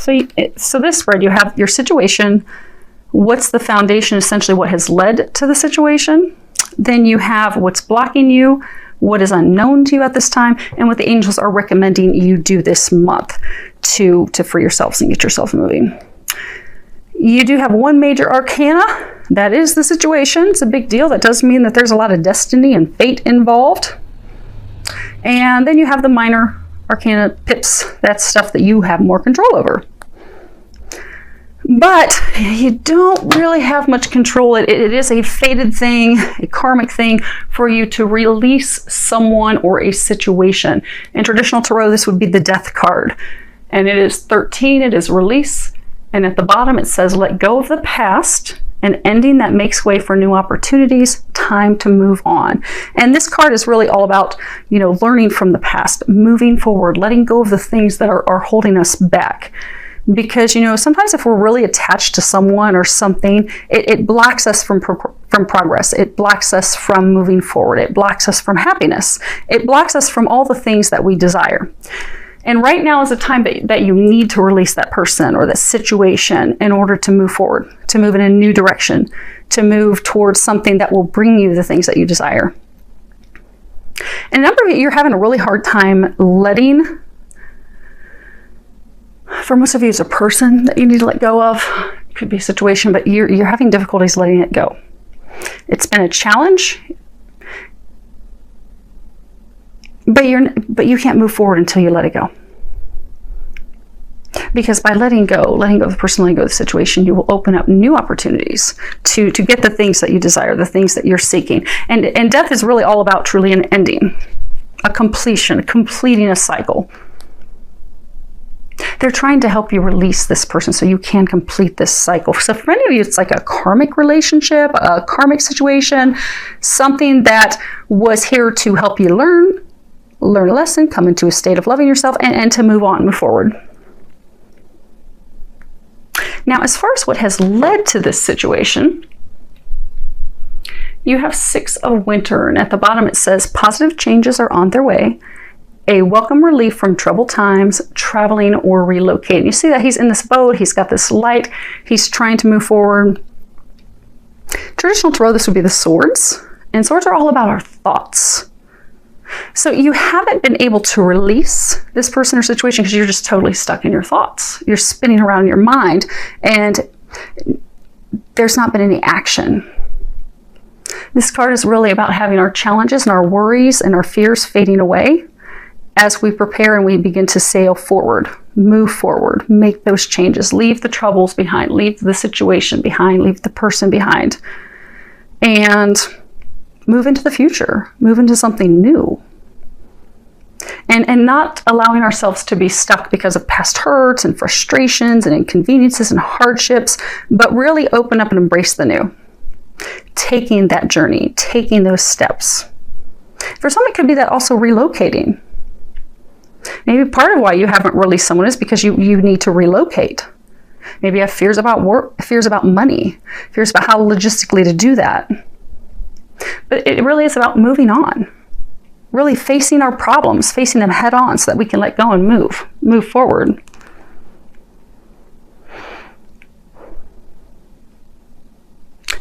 So this spread, you have your situation. What's the foundation, essentially what has led to the situation? Then you have what's blocking you, what is unknown to you at this time, and what the angels are recommending you do this month to free yourselves and get yourself moving. You do have one major arcana. That is the situation. It's a big deal. That does mean that there's a lot of destiny and fate involved. And then you have the minor arcana pips. That's stuff that you have more control over. But you don't really have much control. It is a fated thing, a karmic thing for you to release someone or a situation. In traditional tarot, this would be the death card. And it is 13, it is release. And at the bottom it says, let go of the past, an ending that makes way for new opportunities, time to move on. And this card is really all about, learning from the past, moving forward, letting go of the things that are holding us back. Because, sometimes if we're really attached to someone or something, it blocks us from progress. It blocks us from moving forward. It blocks us from happiness. It blocks us from all the things that we desire. And right now is a time that you need to release that person or that situation in order to move forward, to move in a new direction, to move towards something that will bring you the things that you desire. And a number of you, you're having a really hard time letting. For most of you, it's a person that you need to let go of. It could be a situation, but you're having difficulties letting it go. It's been a challenge, but you can't move forward until you let it go. Because by letting go of the person, letting go of the situation, you will open up new opportunities to get the things that you desire, the things that you're seeking. And death is really all about truly an ending, a completion, completing a cycle. They're trying to help you release this person so you can complete this cycle. So for many of you, it's like a karmic relationship, a karmic situation, something that was here to help you learn a lesson, come into a state of loving yourself, and to move on, move forward. Now, as far as what has led to this situation, you have 6 of Winter, and at the bottom it says, positive changes are on their way. A welcome relief from troubled times, traveling or relocating. You see that he's in this boat, he's got this light, he's trying to move forward. Traditional tarot, this would be the swords, and swords are all about our thoughts. So you haven't been able to release this person or situation because you're just totally stuck in your thoughts. You're spinning around in your mind, and there's not been any action. This card is really about having our challenges and our worries and our fears fading away as we prepare and we begin to sail forward, move forward, make those changes, leave the troubles behind, leave the situation behind, leave the person behind, and move into the future, move into something new. And not allowing ourselves to be stuck because of past hurts and frustrations and inconveniences and hardships, but really open up and embrace the new. Taking that journey, taking those steps. For some, it could be that also relocating. Maybe part of why you haven't released someone is because you need to relocate. Maybe you have fears about work, fears about money, fears about how logistically to do that. But it really is about moving on. Really facing our problems, facing them head on so that we can let go and move forward.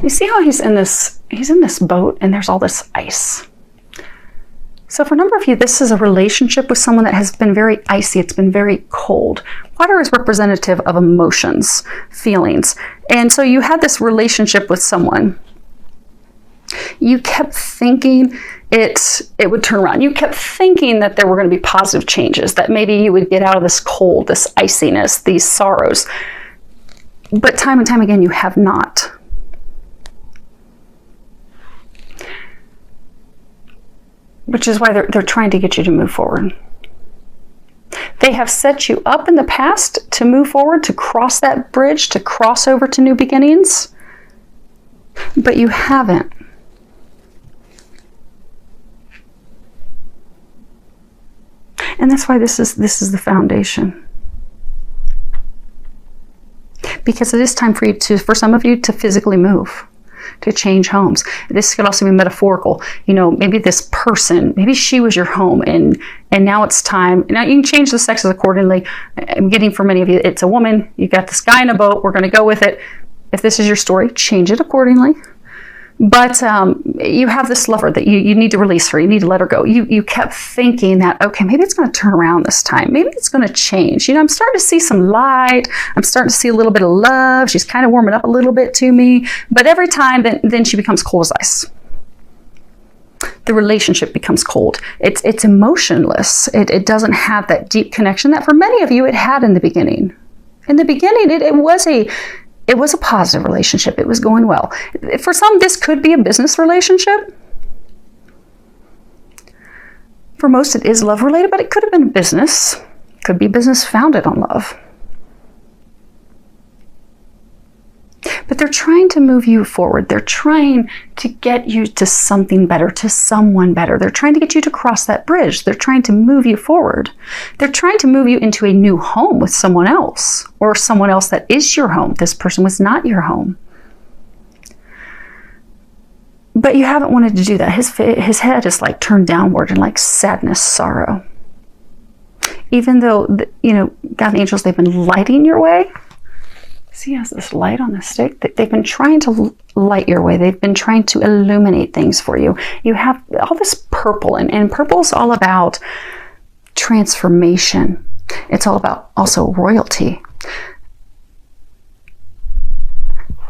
You see how he's in this boat and there's all this ice. So for a number of you, this is a relationship with someone that has been very icy. It's been very cold. Water is representative of emotions, feelings. And so you had this relationship with someone. You kept thinking it would turn around. You kept thinking that there were going to be positive changes, that maybe you would get out of this cold, this iciness, these sorrows. But time and time again, you have not. Which is why they're trying to get you to move forward. They have set you up in the past to move forward, to cross that bridge, to cross over to new beginnings, but you haven't. And that's why this is the foundation. Because it is time for some of you to physically move. to change homes. This could also be metaphorical. You know, maybe this person, maybe she was your home, and now it's time. Now you can change the sexes accordingly. I'm getting for many of you, it's a woman. You got this guy in a boat. We're going to go with it. If this is your story, change it accordingly. But you have this lover that you need to release her. You need to let her go. You kept thinking that, okay, maybe it's going to turn around this time. Maybe it's going to change. You know, I'm starting to see some light. I'm starting to see a little bit of love. She's kind of warming up a little bit to me. But every time, then she becomes cold as ice. The relationship becomes cold. It's emotionless. It doesn't have that deep connection that for many of you it had in the beginning. In the beginning, it was a positive relationship. It was going well. For some, this could be a business relationship. For most, it is love related, but it could have been a business. It could be business founded on love. But they're trying to move you forward. They're trying to get you to something better, to someone better. They're trying to get you to cross that bridge. They're trying to move you forward. They're trying to move you into a new home with someone else, or someone else that is your home. This person was not your home. But you haven't wanted to do that. His head is like turned downward in like sadness, sorrow. Even though, you know, God and angels, they've been lighting your way. See, he has this light on the stick. They've been trying to light your way. They've been trying to illuminate things for you. You have all this purple, and purple is all about transformation. It's all about also royalty.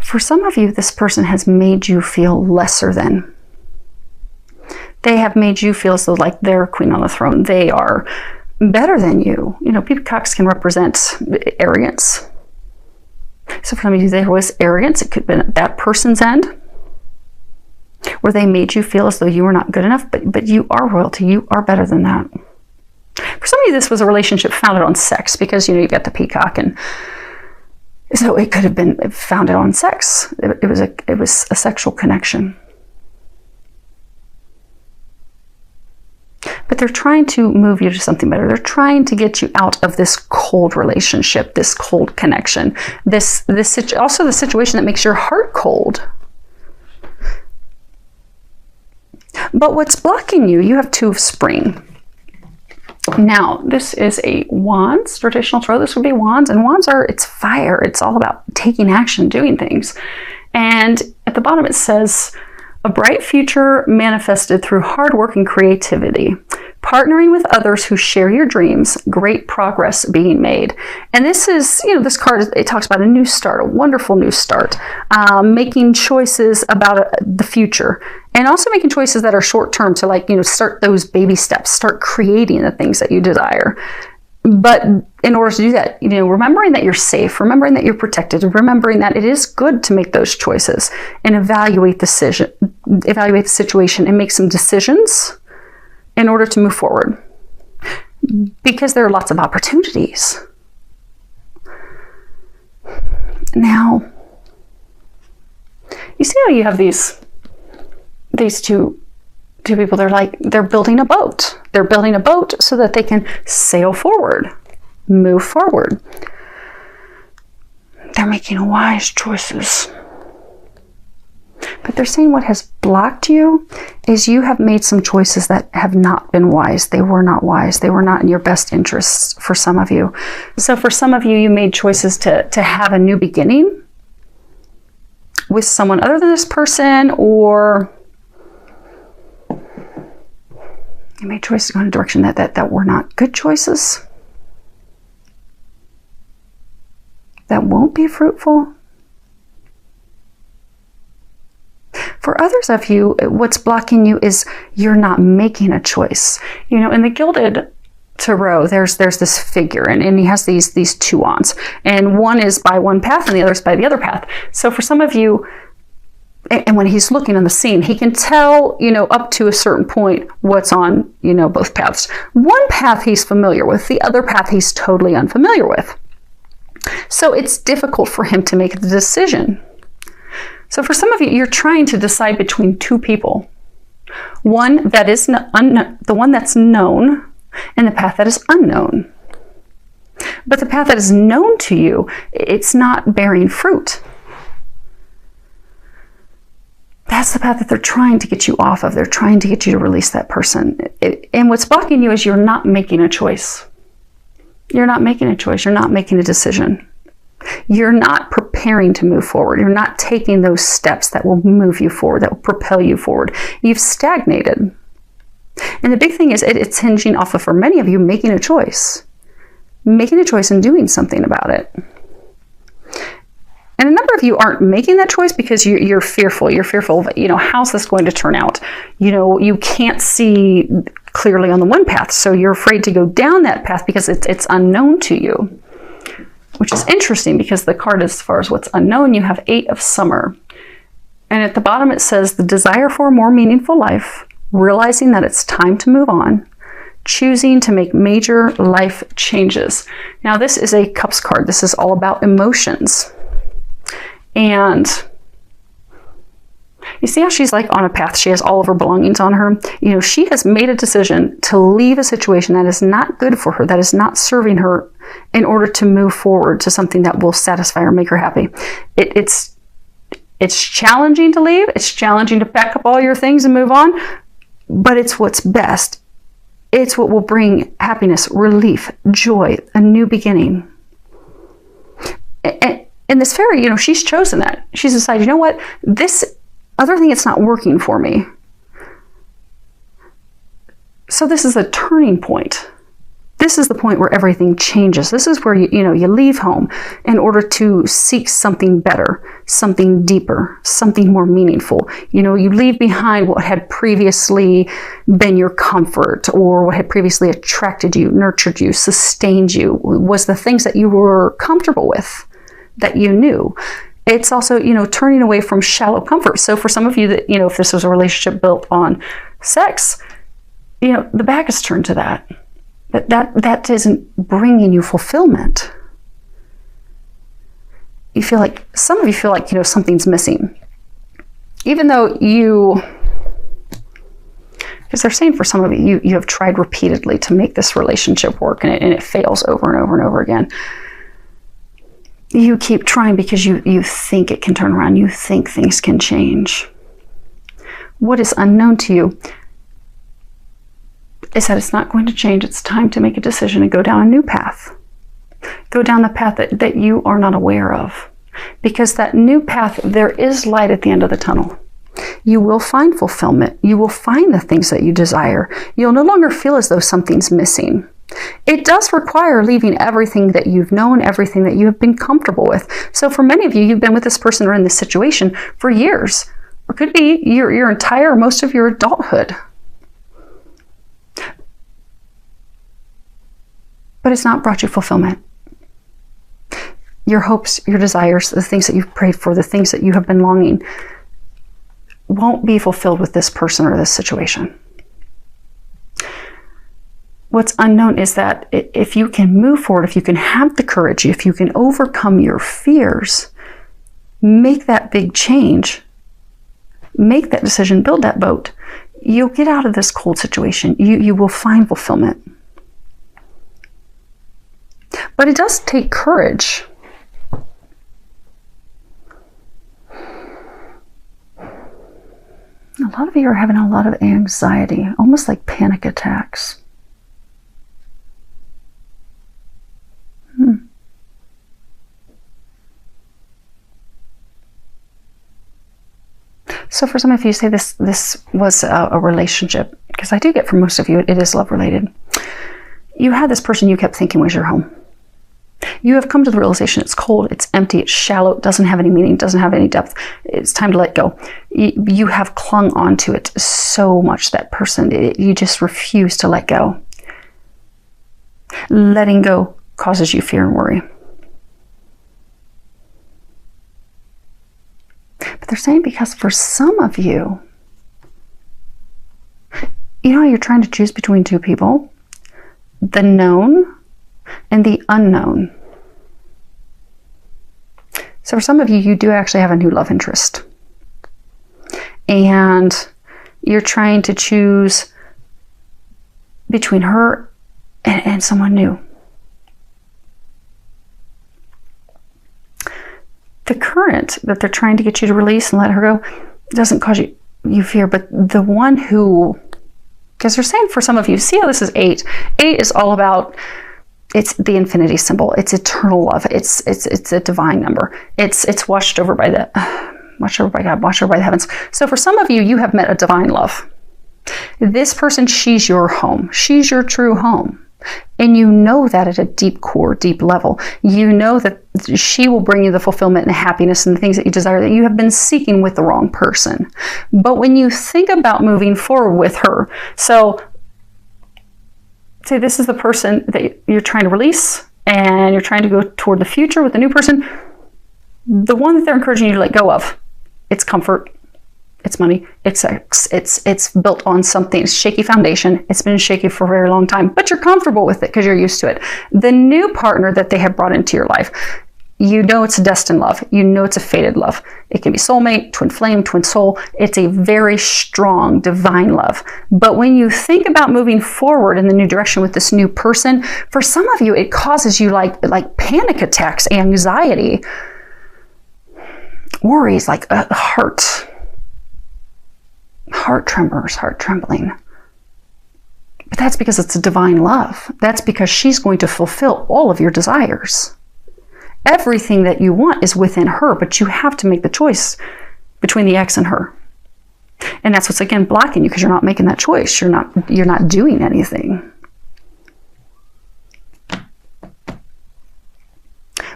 For some of you, this person has made you feel lesser than. They have made you feel as though like they're queen on the throne. They are better than you. You know, peacocks can represent arrogance. So for some of you, there was arrogance. It could have been at that person's end, where they made you feel as though you were not good enough, but you are royalty. You are better than that. For some of you, this was a relationship founded on sex, because, you know, you got the peacock, and so it could have been founded on sex. It was a sexual connection. But they're trying to move you to something better. They're trying to get you out of this cold relationship, this cold connection, also the situation that makes your heart cold. But what's blocking you? You have two of spring. Now, this is a wands, traditional tarot. This would be wands, and wands it's fire. It's all about taking action, doing things. And at the bottom it says, a bright future manifested through hard work and creativity. Partnering with others who share your dreams, great progress being made. And this is, you know, this card, it talks about a new start, a wonderful new start, making choices about the future, and also making choices that are short term to, like, you know, start those baby steps, start creating the things that you desire. But in order to do that, you know, remembering that you're safe, remembering that you're protected, remembering that it is good to make those choices and evaluate the situation and make some decisions in order to move forward, because there are lots of opportunities. Now, you see how you have these two people, they're building a boat. They're building a boat so that they can sail forward, move forward. They're making wise choices. But they're saying what has blocked you is you have made some choices that have not been wise. They were not wise. They were not in your best interests for some of you. So for some of you, you made choices to have a new beginning with someone other than this person, or you made choices to go in a direction that were not good choices, that won't be fruitful. For others of you, what's blocking you is you're not making a choice. You know, in the Gilded Tarot, there's this figure, and he has these two wands, and one is by one path and the other is by the other path. So for some of you, and when he's looking on the scene, he can tell, you know, up to a certain point what's on, you know, both paths. One path he's familiar with, the other path he's totally unfamiliar with. So it's difficult for him to make the decision. So for some of you, you're trying to decide between two people. One that is the one that's known, and the path that is unknown. But the path that is known to you, it's not bearing fruit. That's the path that they're trying to get you off of. They're trying to get you to release that person. And what's blocking you is you're not making a choice. You're not making a choice. You're not making a decision. You're not preparing to move forward. You're not taking those steps that will move you forward, that will propel you forward. You've stagnated. And the big thing is it's hinging off of, for many of you, making a choice. Making a choice and doing something about it. And a number of you aren't making that choice because you're fearful. You're fearful of, how's this going to turn out? You can't see clearly on the one path. So you're afraid to go down that path because it's unknown to you. Which is interesting because the card, as far as what's unknown, you have 8 of Summer. And at the bottom it says the desire for a more meaningful life, realizing that it's time to move on, choosing to make major life changes. Now this is a Cups card. This is all about emotions. And you see how she's like on a path. She has all of her belongings on her. She has made a decision to leave a situation that is not good for her, that is not serving her, in order to move forward to something that will satisfy her, make her happy. It's challenging to leave. It's challenging to pack up all your things and move on, but it's what's best. It's what will bring happiness, relief, joy, a new beginning. And this fairy, she's chosen that. She's decided, you know what? This other thing, it's not working for me. So this is a turning point. This is the point where everything changes. This is where you leave home in order to seek something better, something deeper, something more meaningful. You leave behind what had previously been your comfort, or what had previously attracted you, nurtured you, sustained you, was the things that you were comfortable with, that you knew. It's also, turning away from shallow comfort. So for some of you that, if this was a relationship built on sex, the back is turned to that. That isn't bringing you fulfillment. Some of you feel like, something's missing. Even though because they're saying for some of you have tried repeatedly to make this relationship work and it fails over and over and over again. You keep trying because you think it can turn around. You think things can change. What is unknown to you is that it's not going to change. It's time to make a decision and go down a new path. Go down the path that you are not aware of. Because that new path, there is light at the end of the tunnel. You will find fulfillment. You will find the things that you desire. You'll no longer feel as though something's missing. It does require leaving everything that you've known, everything that you have been comfortable with. So for many of you, you've been with this person or in this situation for years. Or could be your entire, most of your adulthood. But it's not brought you fulfillment. Your hopes, your desires, the things that you've prayed for, the things that you have been longing, won't be fulfilled with this person or this situation. What's unknown is that if you can move forward, if you can have the courage, if you can overcome your fears, make that big change, make that decision, build that boat, you'll get out of this cold situation. You will find fulfillment. But it does take courage. A lot of you are having a lot of anxiety, almost like panic attacks. So for some of you, say this was a relationship, because I do get from most of you, it is love related. You had this person you kept thinking was your home. You have come to the realization it's cold, it's empty, it's shallow, it doesn't have any meaning, doesn't have any depth. It's time to let go. You have clung onto it so much, that person, you just refuse to let go. Letting go causes you fear and worry. But they're saying because for some of you, you know how you're trying to choose between two people? The known and the unknown. So for some of you, you do actually have a new love interest. And you're trying to choose between her and someone new. The current that they're trying to get you to release and let her go, doesn't cause you fear, but the one who, because they're saying for some of you, see how this is 8. 8 is all about, it's the infinity symbol. It's eternal love. It's a divine number. It's washed over by God, washed over by the heavens. So for some of you, you have met a divine love. This person, she's your home. She's your true home. And you know that at a deep core, deep level. You know that she will bring you the fulfillment and happiness and the things that you desire that you have been seeking with the wrong person. But when you think about moving forward with her, so say this is the person that you're trying to release and you're trying to go toward the future with the new person, the one that they're encouraging you to let go of, it's comfort. It's money, it's sex, it's built on something, it's shaky foundation. It's been shaky for a very long time, but you're comfortable with it because you're used to it. The new partner that they have brought into your life, you know it's a destined love. You know it's a fated love. It can be soulmate, twin flame, twin soul. It's a very strong, divine love. But when you think about moving forward in the new direction with this new person, for some of you, it causes you like panic attacks, anxiety, worries, like a heart tremors, heart trembling. But that's because it's a divine love. That's because she's going to fulfill all of your desires. Everything that you want is within her, but you have to make the choice between the ex and her. And that's what's, again, blocking you because you're not making that choice. You're not doing anything.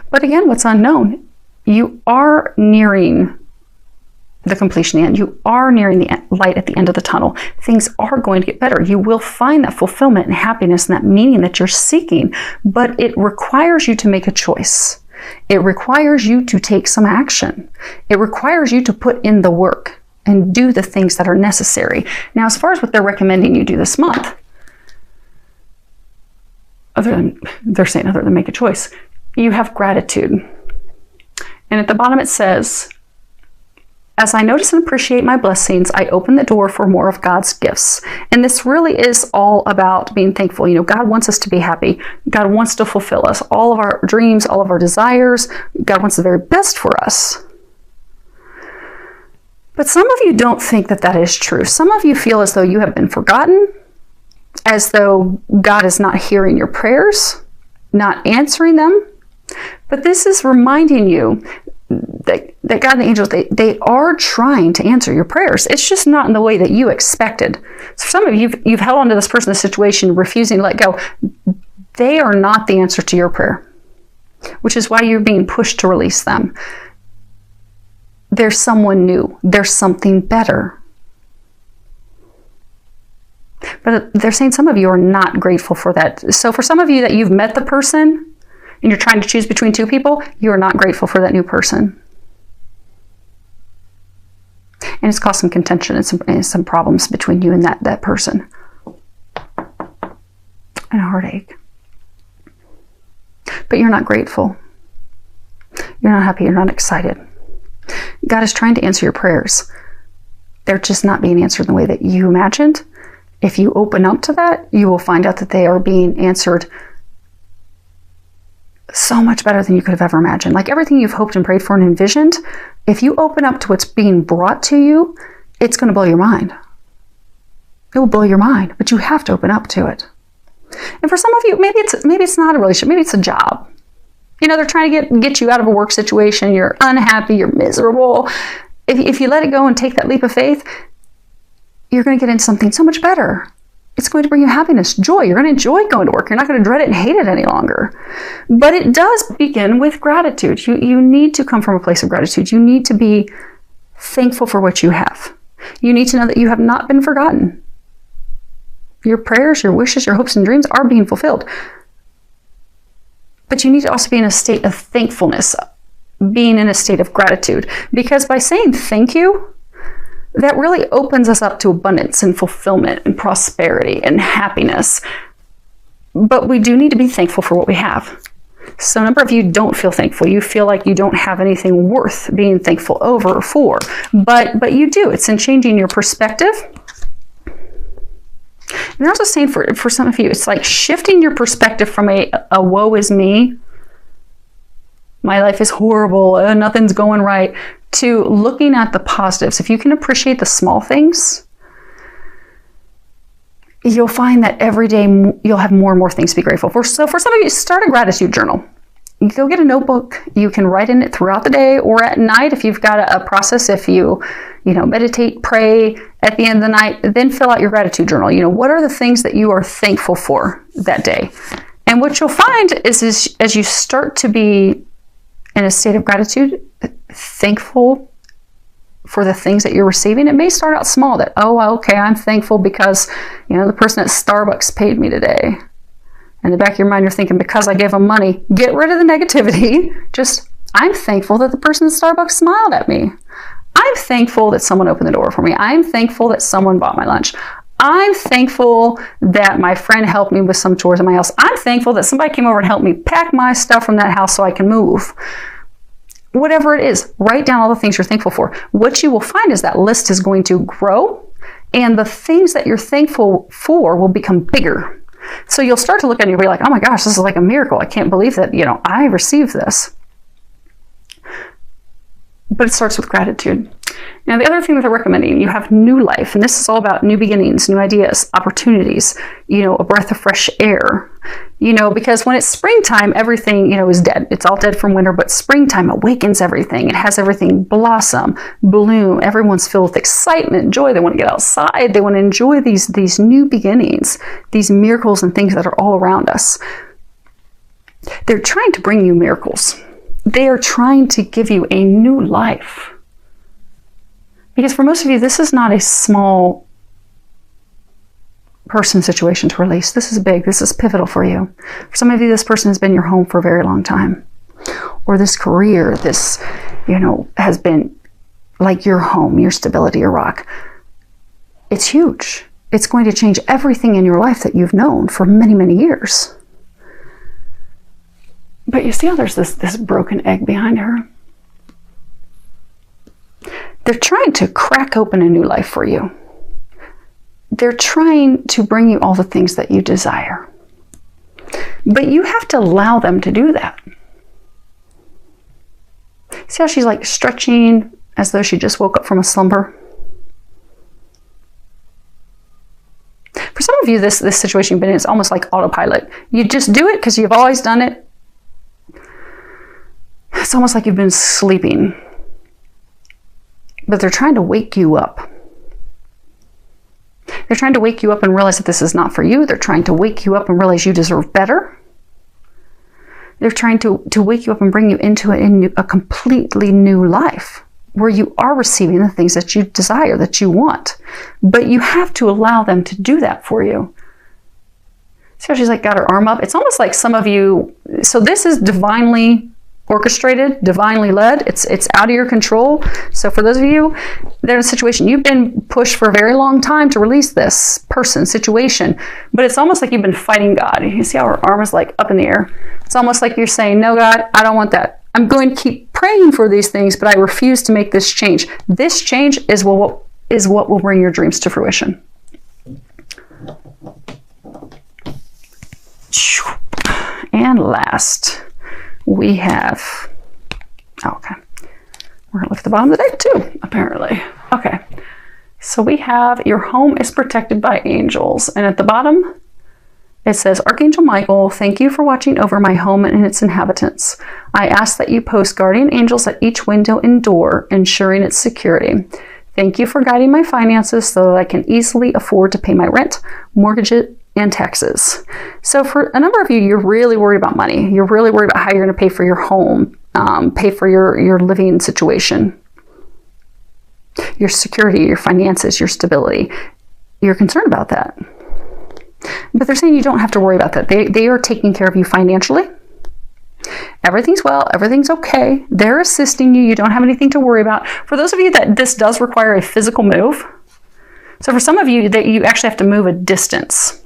But again, what's unknown, you are nearing the completion, the end. You are nearing the light at the end of the tunnel. Things are going to get better. You will find that fulfillment and happiness and that meaning that you're seeking, but it requires you to make a choice. It requires you to take some action. It requires you to put in the work and do the things that are necessary. Now, as far as what they're recommending you do this month, other than make a choice, you have gratitude. And at the bottom it says, as I notice and appreciate my blessings, I open the door for more of God's gifts. And this really is all about being thankful. You know, God wants us to be happy. God wants to fulfill us. All of our dreams, all of our desires. God wants the very best for us. But some of you don't think that that is true. Some of you feel as though you have been forgotten, as though God is not hearing your prayers, not answering them. But this is reminding you that God and the angels, they are trying to answer your prayers. It's just not in the way that you expected. So some of you, you've held on to this person, this situation, refusing to let go. They are not the answer to your prayer, which is why you're being pushed to release them. There's someone new. There's something better. But they're saying some of you are not grateful for that. So for some of you that you've met the person and you're trying to choose between two people, you are not grateful for that new person. And it's caused some contention and some problems between you and that person. And a heartache. But you're not grateful. You're not happy. You're not excited. God is trying to answer your prayers. They're just not being answered in the way that you imagined. If you open up to that, you will find out that they are being answered so much better than you could have ever imagined. Like everything you've hoped and prayed for and envisioned, if you open up to what's being brought to you, it's going to blow your mind. It will blow your mind, but you have to open up to it. And for some of you, maybe it's not a relationship, maybe it's a job. You know, they're trying to get you out of a work situation. You're unhappy, you're miserable. If you let it go and take that leap of faith, you're going to get into something so much better. It's going to bring you happiness, joy. You're going to enjoy going to work. You're not going to dread it and hate it any longer. But it does begin with gratitude. You need to come from a place of gratitude. You need to be thankful for what you have. You need to know that you have not been forgotten. Your prayers, your wishes, your hopes and dreams are being fulfilled. But you need to also be in a state of thankfulness, being in a state of gratitude. Because by saying thank you, that really opens us up to abundance and fulfillment and prosperity and happiness. But we do need to be thankful for what we have. So a number of you don't feel thankful. You feel like you don't have anything worth being thankful over or for. But you do. It's in changing your perspective. And they're also saying for some of you, it's like shifting your perspective from a woe is me my life is horrible, nothing's going right, to looking at the positives. If you can appreciate the small things, you'll find that every day you'll have more and more things to be grateful for. So for some of you, start a gratitude journal. You go get a notebook. You can write in it throughout the day or at night if you've got a process. If you meditate, pray at the end of the night, then fill out your gratitude journal. What are the things that you are thankful for that day? And what you'll find is as you start to be in a state of gratitude, thankful for the things that you're receiving. It may start out small, that, okay, I'm thankful because, the person at Starbucks paid me today. In the back of your mind, you're thinking, because I gave them money. Get rid of the negativity. Just, I'm thankful that the person at Starbucks smiled at me. I'm thankful that someone opened the door for me. I'm thankful that someone bought my lunch. I'm thankful that my friend helped me with some chores in my house. I'm thankful that somebody came over and helped me pack my stuff from that house so I can move. Whatever it is, write down all the things you're thankful for. What you will find is that list is going to grow, and the things that you're thankful for will become bigger. So you'll start to look at it and you'll be like, oh my gosh, this is like a miracle. I can't believe that, I received this. But it starts with gratitude. Now, the other thing that they're recommending, you have new life, and this is all about new beginnings, new ideas, opportunities, a breath of fresh air, because when it's springtime, everything, is dead. It's all dead from winter, but springtime awakens everything. It has everything blossom, bloom. Everyone's filled with excitement, joy. They want to get outside. They want to enjoy these new beginnings, these miracles and things that are all around us. They're trying to bring you miracles. They are trying to give you a new life. Because for most of you, this is not a small person situation to release. This is big. This is pivotal for you. For some of you, this person has been your home for a very long time. Or this career, this, has been like your home, your stability, your rock. It's huge. It's going to change everything in your life that you've known for many, many years. But you see how there's this broken egg behind her? They're trying to crack open a new life for you. They're trying to bring you all the things that you desire. But you have to allow them to do that. See how she's like stretching as though she just woke up from a slumber? For some of you, this situation you've been in is almost like autopilot. You just do it because you've always done it. It's almost like you've been sleeping. But they're trying to wake you up. They're trying to wake you up and realize that this is not for you. They're trying to wake you up and realize you deserve better. They're trying to wake you up and bring you into a completely new life where you are receiving the things that you desire, that you want. But you have to allow them to do that for you. See how she's like got her arm up? It's almost like some of you, so this is divinely orchestrated, divinely led. It's out of your control. So for those of you that are in a situation, you've been pushed for a very long time to release this person, situation, but it's almost like you've been fighting God. You see how her arm is like up in the air? It's almost like you're saying, no, God, I don't want that. I'm going to keep praying for these things, but I refuse to make this change. This change is what will bring your dreams to fruition. And last, we have, okay, we're gonna lift the bottom of the deck too, apparently. Okay, so we have, your home is protected by angels. And at the bottom, it says, Archangel Michael, thank you for watching over my home and its inhabitants. I ask that you post guardian angels at each window and door, ensuring its security. Thank you for guiding my finances so that I can easily afford to pay my rent, mortgage, and taxes. So for a number of you, you're really worried about money. You're really worried about how you're going to pay for your home, pay for your living situation, your security, your finances, your stability. You're concerned about that. But they're saying you don't have to worry about that. They are taking care of you financially. Everything's well, everything's okay. They're assisting you. You don't have anything to worry about. For those of you that this does require a physical move, so for some of you that you actually have to move a distance.